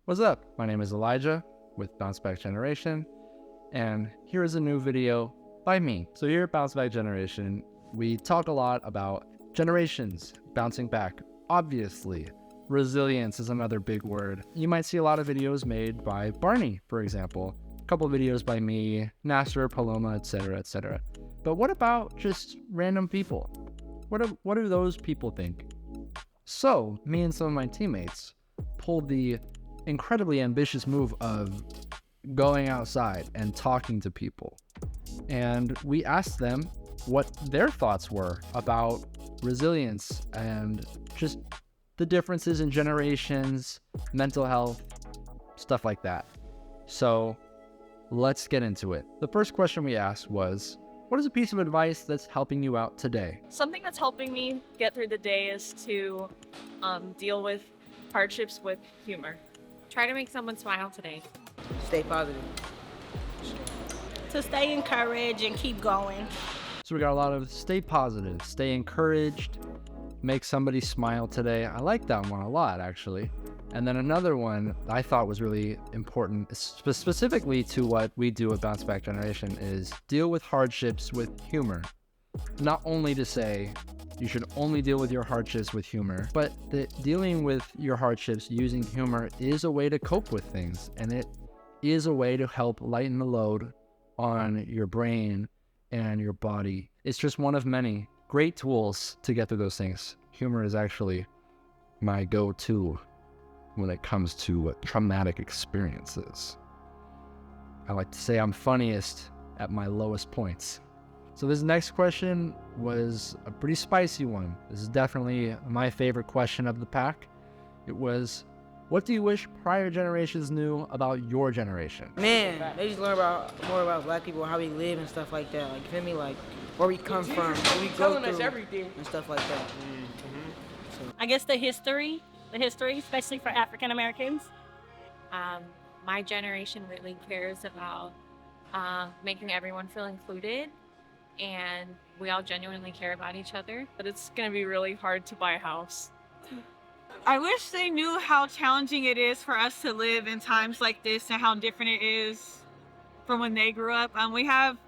What's up? My name is Elijah with Bounceback Generation, and here is a new video by me. So here at Bounceback Generation, we talk a lot about generations bouncing back. Obviously, resilience is another big word. You might see a lot of videos made by Barnie, for example. A couple of videos by me, Nasser, Paloma, etc., etc. But what about just random people? What do those people think? So, me and some of my teammates pulled the incredibly ambitious move of going outside and talking to people. And we asked them what their thoughts were about resilience and just the differences in generations, mental health, stuff like that. So let's get into it. The first question we asked was, what is a piece of advice that's helping you out today? Something that's helping me get through the day is to deal with hardships with humor. Try to make someone smile today. Stay positive. To stay encouraged and keep going. So we got a lot of stay positive, stay encouraged, make somebody smile today. I like that one a lot, actually. And then another one I thought was really important, specifically to what we do at Bounceback Generation, is deal with hardships with humor. Not only to say you should only deal with your hardships with humor, but that dealing with your hardships using humor is a way to cope with things, and it is a way to help lighten the load on your brain and your body. It's just one of many great tools to get through those things. Humor is actually my go-to when it comes to traumatic experiences. I like to say I'm funniest at my lowest points. So this next question was a pretty spicy one. This is definitely my favorite question of the pack. It was, what do you wish prior generations knew about your generation? Man, they just learn more about black people, how we live and stuff like that. Like, you feel me? Like, where we come from, what we go through, everything and stuff like that. I guess the history, especially for African Americans. My generation really cares about making everyone feel included, and we all genuinely care about each other. But it's going to be really hard to buy a house. I wish they knew how challenging it is for us to live in times like this and how different it is from when they grew up. We have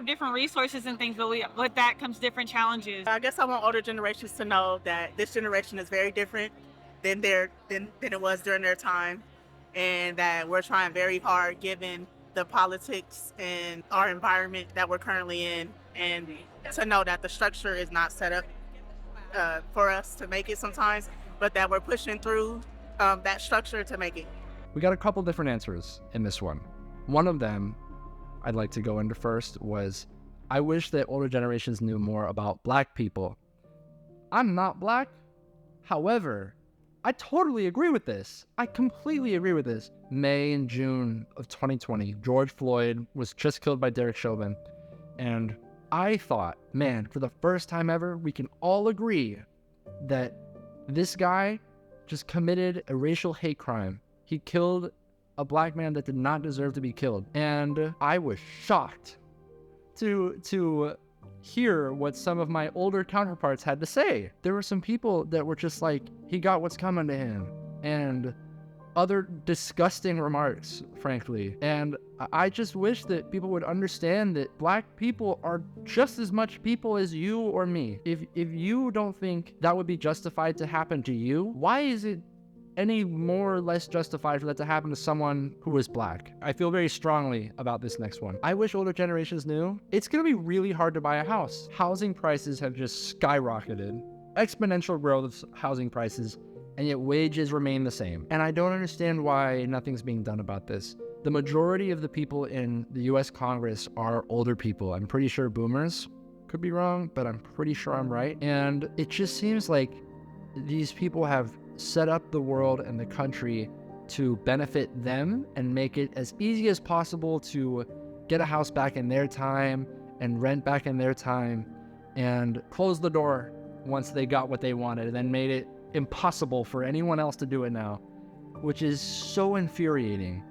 different resources and things, but with that comes different challenges. I guess I want older generations to know that this generation is very different than it was during their time, and that we're trying very hard given the politics and our environment that we're currently in, and to know that the structure is not set up for us to make it sometimes, but that we're pushing through that structure to make it. We got a couple different answers in this one. One of them I'd like to go into first was, I wish that older generations knew more about black people. I'm not black. However, I totally agree with this. I completely agree with this. May and June of 2020, George Floyd was just killed by Derek Chauvin. And I thought, man, for the first time ever, we can all agree that this guy just committed a racial hate crime. He killed a black man that did not deserve to be killed. And I was shocked to hear what some of my older counterparts had to say. There were some people that were just like, he got what's coming to him, and other disgusting remarks, frankly. And I just wish that people would understand that black people are just as much people as you or me. If you don't think that would be justified to happen to you, why is it any more or less justified for that to happen to someone who is black? I feel very strongly about this next one. I wish older generations knew it's gonna be really hard to buy a house. Housing prices have just skyrocketed. Exponential growth of housing prices, and yet wages remain the same. And I don't understand why nothing's being done about this. The majority of the people in the US Congress are older people. I'm pretty sure boomers. Could be wrong, but I'm pretty sure I'm right. And it just seems like these people have set up the world and the country to benefit them and make it as easy as possible to get a house back in their time and rent back in their time, and close the door once they got what they wanted, and then made it impossible for anyone else to do it now, which is so infuriating.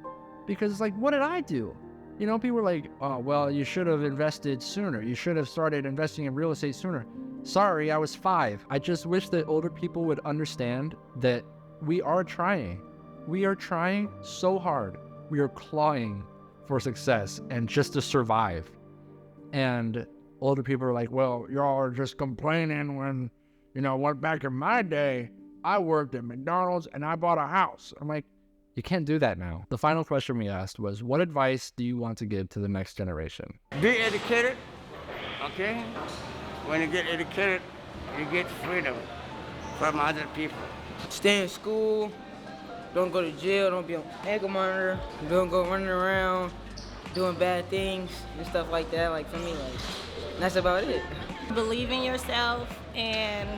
Because it's like, what did I do? You know, people are like, oh, well, you should have invested sooner. You should have started investing in real estate sooner. Sorry, I was 5. I just wish that older people would understand that we are trying. We are trying so hard. We are clawing for success and just to survive. And older people are like, well, y'all are just complaining when, what back in my day, I worked at McDonald's and I bought a house. I'm like, you can't do that now. The final question we asked was, what advice do you want to give to the next generation? Be educated, okay? When you get educated, you get freedom from other people. Stay in school, don't go to jail, don't be on ankle monitor, don't go running around doing bad things and stuff like that. Like for me, that's about it. Believe in yourself and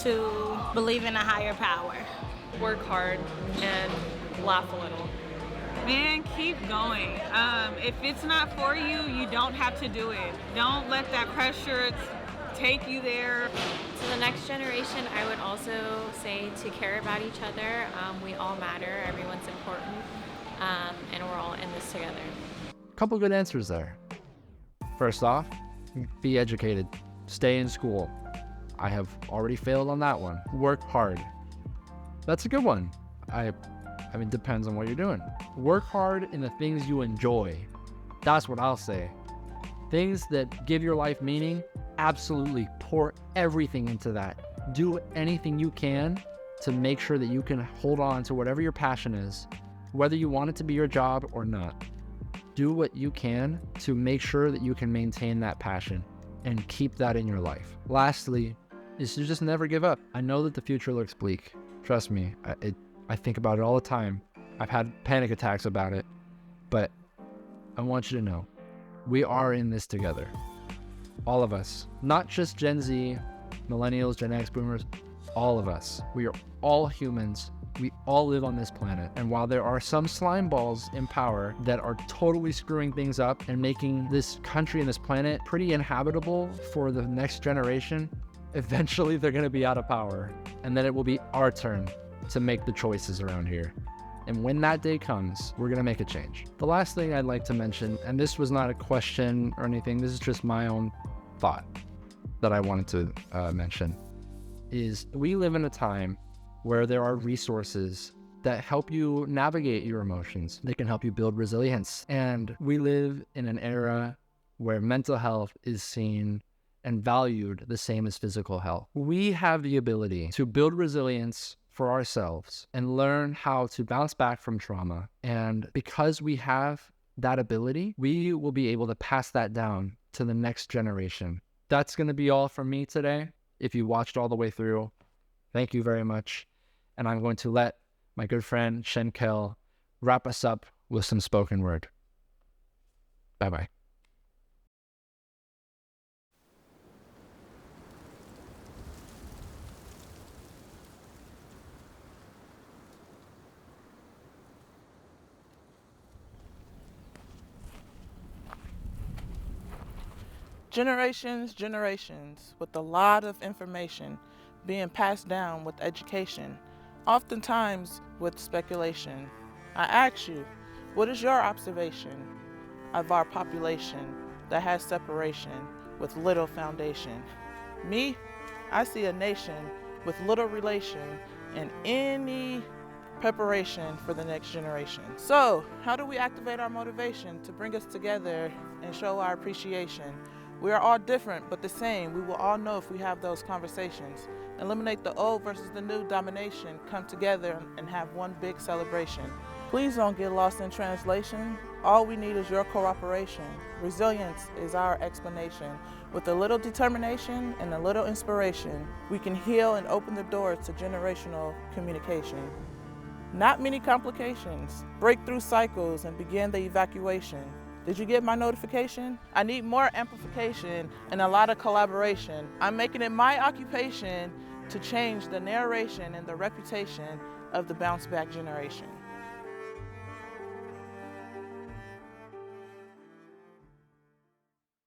to believe in a higher power. Work hard and laugh a little. Man, keep going. If it's not for you, you don't have to do it. Don't let that pressure take you there. To the next generation, I would also say to care about each other. We all matter, everyone's important, and we're all in this together. Couple good answers there. First off, be educated. Stay in school. I have already failed on that one. Work hard. That's a good one. I mean, depends on what you're doing. Work hard in the things you enjoy. That's what I'll say. Things that give your life meaning, absolutely pour everything into that. Do anything you can to make sure that you can hold on to whatever your passion is, whether you want it to be your job or not. Do what you can to make sure that you can maintain that passion and keep that in your life. Lastly, is to just never give up. I know that the future looks bleak. Trust me, I think about it all the time. I've had panic attacks about it, but I want you to know, we are in this together. All of us, not just Gen Z, millennials, Gen X, boomers, all of us. We are all humans. We all live on this planet. And while there are some slime balls in power that are totally screwing things up and making this country and this planet pretty inhabitable for the next generation, eventually they're gonna be out of power. And then it will be our turn to make the choices around here. And when that day comes, we're gonna make a change. The last thing I'd like to mention, and this was not a question or anything, this is just my own thought that I wanted to mention, is we live in a time where there are resources that help you navigate your emotions. They can help you build resilience. And we live in an era where mental health is seen and valued the same as physical health. We have the ability to build resilience for ourselves and learn how to bounce back from trauma. And because we have that ability, we will be able to pass that down to the next generation. That's going to be all from me today. If you watched all the way through, thank you very much. And I'm going to let my good friend Shankel wrap us up with some spoken word. Bye-bye. Generations, with a lot of information being passed down with education, oftentimes with speculation. I ask you, what is your observation of our population that has separation with little foundation? Me, I see a nation with little relation and any preparation for the next generation. So, how do we activate our motivation to bring us together and show our appreciation? We are all different, but the same. We will all know if we have those conversations. Eliminate the old versus the new domination. Come together and have one big celebration. Please don't get lost in translation. All we need is your cooperation. Resilience is our explanation. With a little determination and a little inspiration, we can heal and open the door to generational communication. Not many complications. Break through cycles and begin the evacuation. Did you get my notification? I need more amplification and a lot of collaboration. I'm making it my occupation to change the narration and the reputation of the bounce back generation.